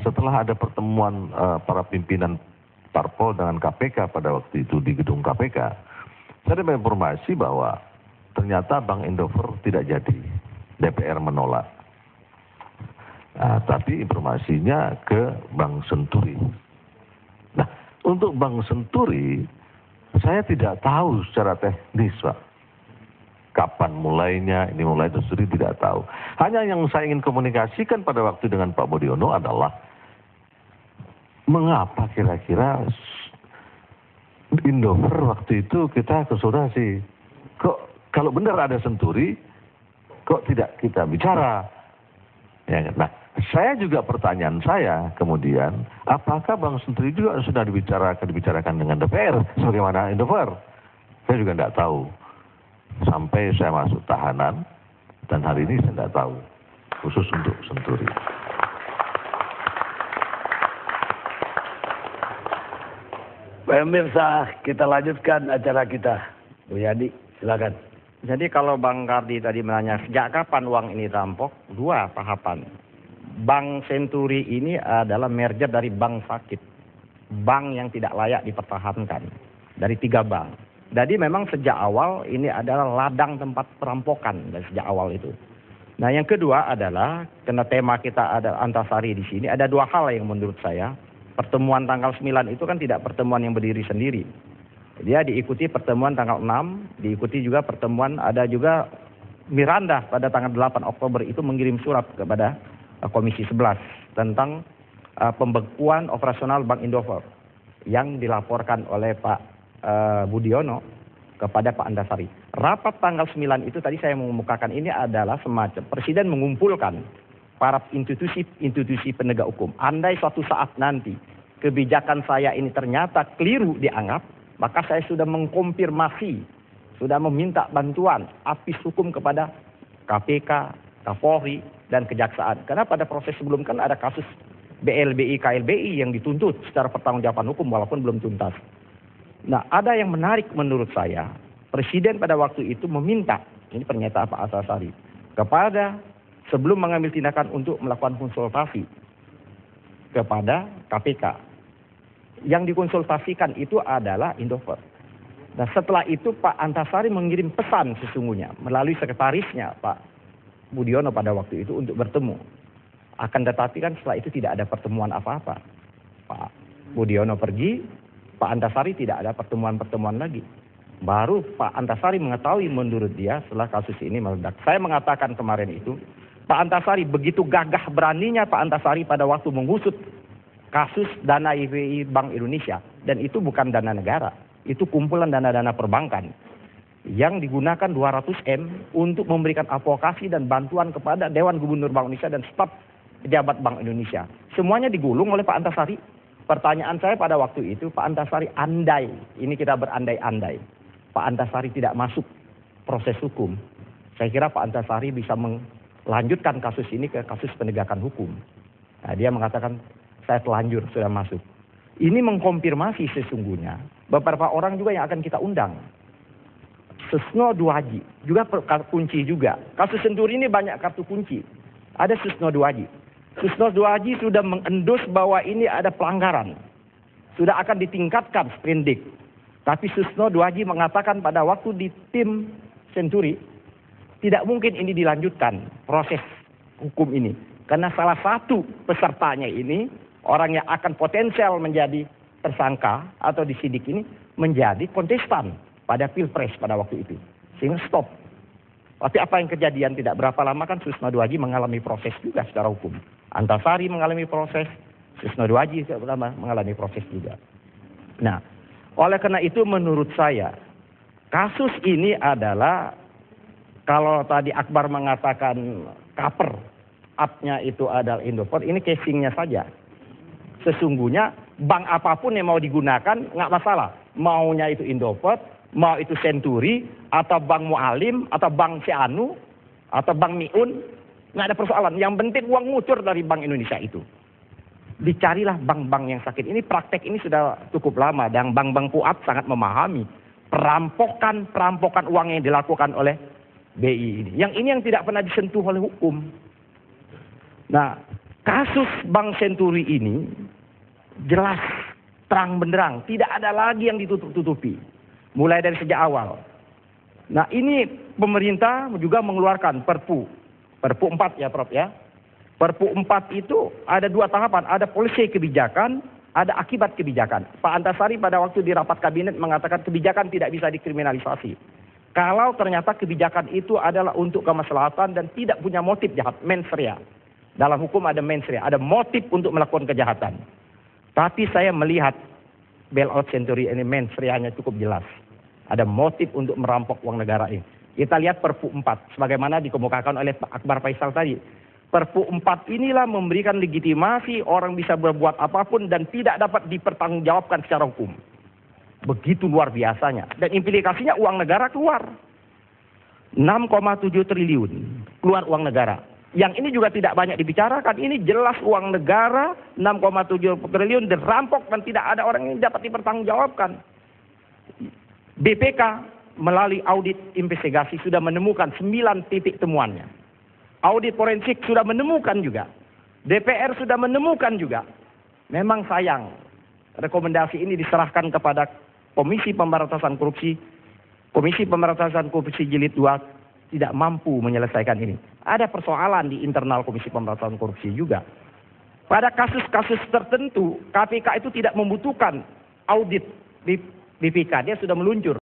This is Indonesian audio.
setelah ada pertemuan para pimpinan parpol dengan KPK pada waktu itu di gedung KPK, saya dapat informasi bahwa ternyata Bank Indofer tidak jadi, DPR menolak. Nah, tapi informasinya ke Bank Senturi. Nah, untuk Bank Senturi, saya tidak tahu secara teknis, Pak. Kapan mulainya, ini mulai Senturi tidak tahu. Hanya yang saya ingin komunikasikan pada waktu dengan Pak Budiono adalah, mengapa kira-kira Indofer waktu itu kita konsultasi. Kok kalau benar ada Senturi, kok tidak kita bicara? Ya, nah, saya juga pertanyaan saya kemudian, apakah Bank Senturi juga sudah dibicarakan dengan DPR sebagaimana Indofer? Saya juga tidak tahu. Sampai saya masuk tahanan, dan hari ini saya tidak tahu, khusus untuk Senturi. Pemirsa, kita lanjutkan acara kita. Bu Yani, silakan. Jadi kalau Bang Kardi tadi menanya sejak kapan uang ini dirampok, dua tahapan. Bank Senturi ini adalah merger dari bank sakit, bank yang tidak layak dipertahankan, dari 3 bank. Jadi memang sejak awal ini adalah ladang tempat perampokan dari sejak awal itu. Nah, yang kedua adalah karena tema kita ada Antasari di sini, ada 2 hal yang menurut saya. Pertemuan tanggal 9 itu kan tidak pertemuan yang berdiri sendiri. Dia diikuti pertemuan tanggal 6, diikuti juga pertemuan, ada juga Miranda pada tanggal 8 Oktober itu mengirim surat kepada Komisi 11 tentang pembekuan operasional Bank Indofer yang dilaporkan oleh Pak Budiono kepada Pak Antasari. Rapat tanggal 9 itu tadi saya mengemukakan ini adalah semacam Presiden mengumpulkan para institusi penegak hukum. Andai suatu saat nanti kebijakan saya ini ternyata keliru dianggap, maka saya sudah mengkonfirmasi, sudah meminta bantuan apis hukum kepada KPK, Kapolri, dan Kejaksaan. Karena pada proses sebelum kan ada kasus BLBI, KLBI yang dituntut secara pertanggungjawaban hukum walaupun belum tuntas. Nah, ada yang menarik menurut saya. Presiden pada waktu itu meminta, ini pernyataan Pak Antasari, kepada sebelum mengambil tindakan untuk melakukan konsultasi kepada KPK. Yang dikonsultasikan itu adalah Indofer. Nah, setelah itu Pak Antasari mengirim pesan sesungguhnya melalui sekretarisnya Pak Budiono pada waktu itu untuk bertemu. Akan tetapi kan setelah itu tidak ada pertemuan apa-apa. Pak Budiono pergi, Pak Antasari tidak ada pertemuan-pertemuan lagi. Baru Pak Antasari mengetahui menurut dia setelah kasus ini meledak. Saya mengatakan kemarin itu, Pak Antasari begitu gagah beraninya Pak Antasari pada waktu mengusut kasus dana IWI Bank Indonesia. Dan itu bukan dana negara, itu kumpulan dana-dana perbankan yang digunakan 200 M untuk memberikan advokasi dan bantuan kepada Dewan Gubernur Bank Indonesia dan staf pejabat Bank Indonesia. Semuanya digulung oleh Pak Antasari. Pertanyaan saya pada waktu itu, Pak Antasari andai, ini kita berandai-andai, Pak Antasari tidak masuk proses hukum, saya kira Pak Antasari bisa melanjutkan kasus ini ke kasus penegakan hukum. Nah, dia mengatakan, saya telanjur sudah masuk. Ini mengkonfirmasi sesungguhnya beberapa orang juga yang akan kita undang. Susno Duhaji, juga kunci juga. Kasus Senturi ini banyak kartu kunci. Ada Susno Duhaji. Susno Duhaji sudah mengendus bahwa ini ada pelanggaran. Sudah akan ditingkatkan sprindik. Tapi Susno Duhaji mengatakan pada waktu di tim Senturi, tidak mungkin ini dilanjutkan proses hukum ini. Karena salah satu pesertanya ini, orang yang akan potensial menjadi tersangka atau disidik ini, menjadi kontestan pada Pilpres pada waktu itu. Sehingga stop. Tapi apa yang kejadian tidak berapa lama kan Susno Duhaji mengalami proses juga secara hukum. Antasari mengalami proses, Susno Duhaji mengalami proses juga. Nah, oleh karena itu menurut saya, kasus ini adalah, kalau tadi Akbar mengatakan cover up-nya itu adalah Indofer, ini casingnya saja. Sesungguhnya bank apapun yang mau digunakan nggak masalah. Maunya itu Indofer, mau itu Senturi, atau Bank Mualim, atau Bank Sianu, atau Bank Miun, nggak ada persoalan. Yang penting uang ngucur dari Bank Indonesia itu. Dicarilah bank-bank yang sakit. Ini praktek ini sudah cukup lama, dan bank-bank puat sangat memahami perampokan uang yang dilakukan oleh BI ini. Yang ini yang tidak pernah disentuh oleh hukum. Nah, Kasus Bank Senturi ini jelas, terang benderang, tidak ada lagi yang ditutup-tutupi. Mulai dari sejak awal. Nah ini pemerintah juga mengeluarkan Perpu 4 ya Prof ya. Perpu 4 itu ada 2 tahapan, ada polisi kebijakan, ada akibat kebijakan. Pak Antasari pada waktu di rapat kabinet mengatakan kebijakan tidak bisa dikriminalisasi. Kalau ternyata kebijakan itu adalah untuk kemaslahatan dan tidak punya motif jahat, mens rea. Dalam hukum ada mens rea, ada motif untuk melakukan kejahatan. Tapi saya melihat bailout Senturi ini mens rea-nya cukup jelas. Ada motif untuk merampok uang negara ini. Kita lihat Perpu 4, sebagaimana dikemukakan oleh Pak Akbar Faisal tadi. Perpu 4 inilah memberikan legitimasi orang bisa berbuat apapun dan tidak dapat dipertanggungjawabkan secara hukum. Begitu luar biasanya. Dan implikasinya uang negara keluar. 6,7 triliun keluar uang negara. Yang ini juga tidak banyak dibicarakan. Ini jelas uang negara 6,7 triliun dirampok dan tidak ada orang yang dapat dipertanggungjawabkan. BPK melalui audit investigasi sudah menemukan 9 titik temuannya. Audit forensik sudah menemukan juga. DPR sudah menemukan juga. Memang sayang rekomendasi ini diserahkan kepada Komisi Pemberantasan Korupsi. Komisi Pemberantasan Korupsi Jilid 2 tidak mampu menyelesaikan ini. Ada persoalan di internal Komisi Pemberantasan Korupsi juga. Pada kasus-kasus tertentu, KPK itu tidak membutuhkan audit BPK, dia sudah meluncur.